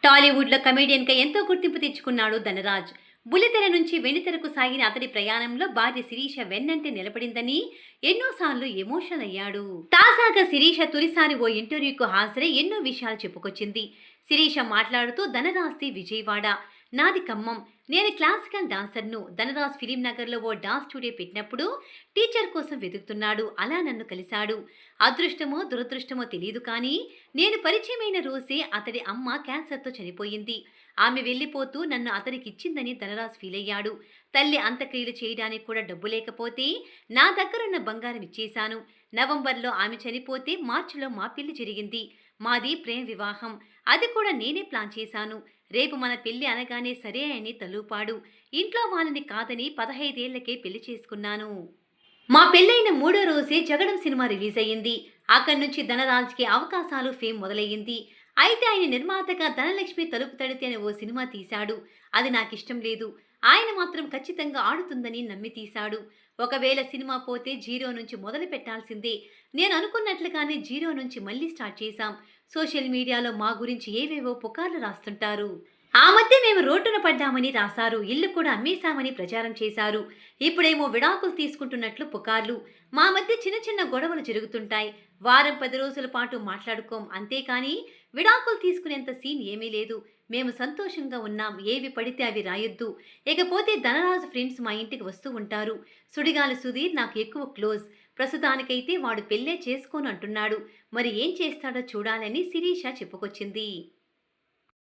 టాలీవుడ్లో కమెడియన్గా ఎంతో గుర్తింపు తెచ్చుకున్నాడు ధనరాజ్. బుల్లితెర నుంచి వెండితెరకు సాగిన అతడి ప్రయాణంలో భార్య శిరీష వెన్నంటే నిలబడిందని ఎన్నోసార్లు ఎమోషనల్ అయ్యాడు. తాజాగా శిరీష తొలిసారి ఓ ఇంటర్వ్యూకు హాజరై ఎన్నో విషయాలు చెప్పుకొచ్చింది. శిరీష మాట్లాడుతూ ధనరాజ్ది విజయవాడ, నాది ఖమ్మం. నేను క్లాసికల్ డాన్సర్ను. ధనరాజ్ ఫిలిం నగర్లో ఓ డాన్స్ స్టూడియో పెట్టినప్పుడు టీచర్ కోసం వెతుకుతున్నాడు. అలా నన్ను కలిశాడు. అదృష్టమో దురదృష్టమో తెలియదు కానీ నేను పరిచయమైన రోజే అతడి అమ్మ క్యాన్సర్తో చనిపోయింది. ఆమె వెళ్ళిపోతూ నన్ను అతనికి ఇచ్చిందని ధనరాజ్ ఫీల్ అయ్యాడు. తల్లి అంత్యక్రియలు చేయడానికి కూడా డబ్బు లేకపోతే నా దగ్గరున్న బంగారం ఇచ్చేశాను. నవంబర్లో ఆమె చనిపోతే మార్చిలో మా పెళ్లి జరిగింది. మాది ప్రేమ వివాహం. అది కూడా నేనే ప్లాన్ చేశాను. రేపు మన పెళ్లి అనగానే సరే అని తలూపాడు. ఇంట్లో వాళ్ళని కాదని 15 ఏళ్లకే పెళ్లి చేసుకున్నాను. మా పెళ్ళైన 3వ రోజే జగడం సినిమా రిలీజ్ అయ్యింది. అక్కడి నుంచి ధనరాజ్కి అవకాశాలు, ఫేమ్ మొదలయ్యింది. అయితే ఆయన నిర్మాతగా ధనలక్ష్మి తలుపు తడితే అనే ఓ సినిమా తీశాడు. అది నాకిష్టం లేదు. ఆయన మాత్రం ఖచ్చితంగా ఆడుతుందని నమ్మి తీశాడు. ఒకవేళ సినిమా పోతే జీరో నుంచి మొదలు పెట్టాల్సిందే. నేను అనుకున్నట్లుగానే జీరో నుంచి మళ్ళీ స్టార్ట్ చేశాం. సోషల్ మీడియాలో మా గురించి ఏవేవో పుకార్లు రాస్తుంటారు. ఆ మధ్య మేము రోడ్డున పడ్డామని రాశారు. ఇల్లు కూడా అమ్మేశామని ప్రచారం చేశారు. ఇప్పుడేమో విడాకులు తీసుకుంటున్నట్లు పుకార్లు. మా మధ్య చిన్న చిన్న గొడవలు జరుగుతుంటాయి. వారం 10 రోజుల పాటు మాట్లాడుకోం. అంతేకాని విడాకులు తీసుకునేంత సీన్ ఏమీ లేదు. మేము సంతోషంగా ఉన్నాం. ఏవి పడితే అవి రాయొద్దు. ఇకపోతే ధనరాజు ఫ్రెండ్స్ మా ఇంటికి వస్తూ ఉంటారు. సుడిగాలి సుధీర్ నాకు ఎక్కువ క్లోజ్. ప్రస్తుతానికైతే వాడు పెళ్ళే చేసుకోను అంటున్నాడు. మరి ఏం చేస్తాడో చూడాలని శిరీష చెప్పుకొచ్చింది.